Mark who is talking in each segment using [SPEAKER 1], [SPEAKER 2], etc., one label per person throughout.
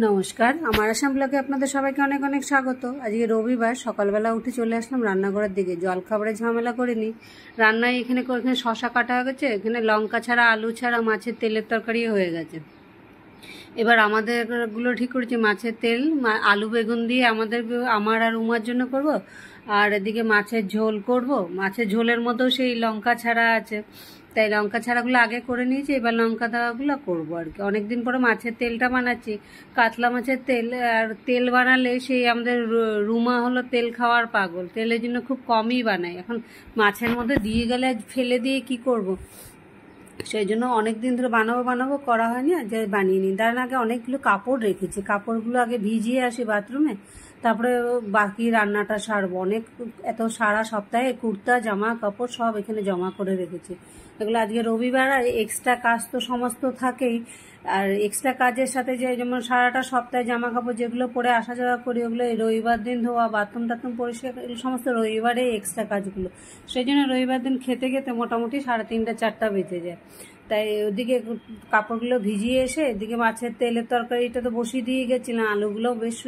[SPEAKER 1] নমস্কার, আমার আসাম ব্লগে আপনাদের সবাইকে অনেক অনেক স্বাগত। আজকে রবিবার, সকালবেলা উঠে চলে আসলাম রান্নাঘরের দিকে। জল খাবারের ঝামেলা করিনি, রান্নায় এখানে শশা কাটা হয়ে গেছে, এখানে লঙ্কা ছাড়া আলু ছাড়া মাছের তেলের তরকারি হয়ে গেছে। এবার আমাদেরগুলো ঠিক করেছি মাছের তেল আলু বেগুন দিয়ে আমার আর উমার জন্য করব, আর এদিকে মাছের ঝোল করব। মাছের ঝোলের মধ্যেও সেই লঙ্কা ছাড়া আছে, তাই লঙ্কা ছাড়াগুলো আগে করে নিয়েছি, এবার লঙ্কা দেওয়াগুলো করবো আর কি। অনেকদিন পরে মাছের তেলটা বানাচ্ছি, কাতলা মাছের তেল। আর তেল বানালে সেই আমাদের রুমা হলো তেল খাওয়ার পাগল, তেলের জন্য খুব কমই বানাই। এখন মাছের মধ্যে দিয়ে গেলে ফেলে দিয়ে কি করব, সেই জন্য অনেক দিন ধরে বানাবো করা হয়নি, আর যে বানিয়ে নিই। তার আগে অনেকগুলো কাপড় রেখেছি, কাপড়গুলো আগে ভিজিয়ে আসি বাথরুমে, তারপরে বাকি রান্নাটা সারবো। এত সারা সপ্তাহে কুর্তা জামা কাপড় সব এখানে জমা করে রেখেছি। এগুলো আজকে রবিবার, আর এক্সট্রা কাজ তো সমস্ত থাকেই। আর এক্সট্রা কাজের সাথে যে যেমন সারাটা সপ্তাহে জামা কাপড় যেগুলো পরে আসা যাওয়া করি, ওগুলো এই রবিবার দিন ধোয়া, বাথরুম টাথরুম পরিষ্কার, এগুলো সমস্ত রবিবারে এক্সট্রা কাজগুলো। সেই জন্য রবিবার দিন খেতে খেতে মোটামুটি 3:30 4টা বেজে যায়। তাই ওদিকে কাপড়গুলো ভিজিয়ে এসে এদিকে মাছের তেলের তরকারিটা তো বসিয়ে দিয়ে গেছিলাম, আলুগুলো বেশ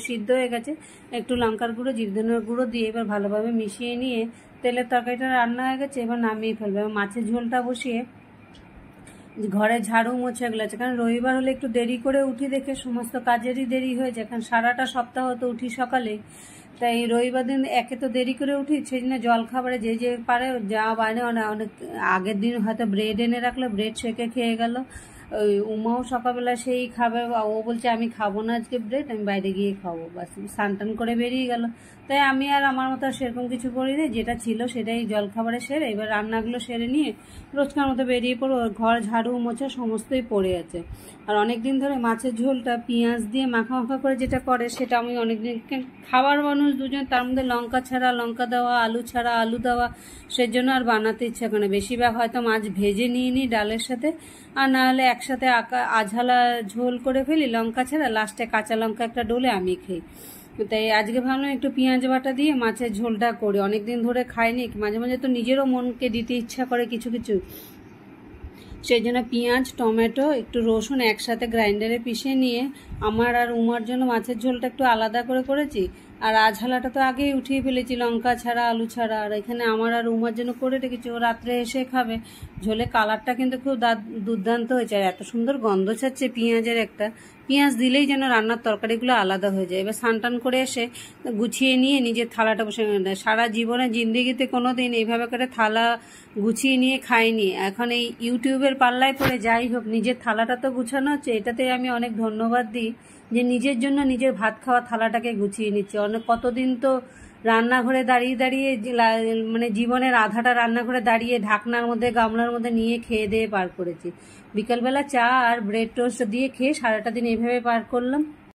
[SPEAKER 1] সিদ্ধ হয়ে গেছে। একটু লঙ্কার গুঁড়ো জিরে ধনের গুঁড়ো দিয়ে এবার ভালোভাবে মিশিয়ে নিয়ে তেলের তরকারিটা রান্না হয়ে গেছে, এবার নামিয়ে ফেলবে। এবার মাছের ঝোলটা বসিয়ে ঘরে ঝাড়ু মোছা এগুলো আছে, কারণ রবিবার হলে একটু দেরি করে উঠি দেখে সমস্ত কাজেরই দেরি হয়ে যায়, কারণ সারাটা সপ্তাহ তো উঠি সকালে। তাই রবিবার দিন একে তো দেরি করে উঠি, সেই জন্য জল খাবারে যে পারে যা বাইরে অনেক আগের দিন হয়তো ব্রেড এনে রাখলে ব্রেড সেকে খেয়ে গেল। ওই উমাও সকালবেলা সেই খাবে, ও বলছে আমি খাবো না আজকে ব্রেড, আমি বাইরে গিয়ে খাবো, বাস স্নান করে বেরিয়ে গেল। তাই আমি আর আমার মতো সেরকম কিছু করিনি, যেটা ছিল সেটাই জল খাবারে সেরে এবার রান্নাগুলো সেরে নিয়ে রোজকার মতো বেরিয়ে পড়ো। ঘর ঝাড়ু মোছা সমস্তই পড়ে আছে। আর অনেক দিন ধরে মাছের ঝোলটা পেঁয়াজ দিয়ে মাখা মাখা করে যেটা করে, সেটা আমি অনেকদিন খাবার মানুষ দুজন, তার মধ্যে লঙ্কা ছাড়া লঙ্কা দেওয়া, আলু ছাড়া আলু দেওয়া, সেজন্য আর বানাতে ইচ্ছা করে না। বেশিরভাগ হয়তো মাছ ভেজে নিয়ে নিই ডালের সাথে, আর না হলে একসাথে আঝালা ঝোল করে ফেলি লঙ্কা ছাড়া, লাস্টে কাঁচা লঙ্কা একটা ডলে আমি খাই। তাই আজকে ভাবলাম একটু পেঁয়াজ বাটা দিয়ে মাছের ঝোলটা করি, অনেকদিন ধরে খাইনি। মাঝে মাঝে তো নিজেরও মনকে দিতে ইচ্ছা করে কিছু কিছু, সেই জন্য পেঁয়াজ টমেটো একটু রসুন একসাথে গ্রাইন্ডারে পিষে নিয়ে আমার আর উমার জন্য মাছের ঝোলটা একটু আলাদা করে করেছি। আর আঝালাটা তো আগেই উঠিয়ে ফেলেছি লঙ্কা ছাড়া আলু ছাড়া, আর এখানে আমার আর উমার জন্য করে রেখেছি, ও রাত্রে এসে খাবে। ঝোলে কালারটা কিন্তু খুব দুর্দান্ত হয়েছে, আর এত সুন্দর গন্ধ ছাড়ছে পেঁয়াজের। একটা পেঁয়াজ দিলেই যেন রান্নার তরকারিগুলো আলাদা হয়ে যায়। এবার স্নান করে এসে গুছিয়ে নিয়ে নিজের থালাটা বসে, সারা জীবনে জিন্দিগিতে কোনো দিন এইভাবে করে থালা গুছিয়ে নিয়ে খাইনি। এখন এই ইউটিউবের পাল্লায় পড়ে যাই হোক, নিজের থালাটা তো গুছানো হচ্ছে, এটাতে আমি অনেক ধন্যবাদ দিই যে নিজের জন্য নিজের ভাত খাওয়া থালাটাকে গুছিয়ে নিচ্ছে। কতদিন তো রান্নাঘরে দাঁড়িয়ে দাঁড়িয়ে মানে জীবনের আধাটা রান্নাঘরে দাঁড়িয়ে ঢাকনার মধ্যে গামলার মধ্যে নিয়ে খেয়ে দিয়ে পার করেছি। বিকালবেলা চা আর ব্রেড টোস্ট দিয়ে খেয়ে সারাটা দিন এইভাবে পার করলাম।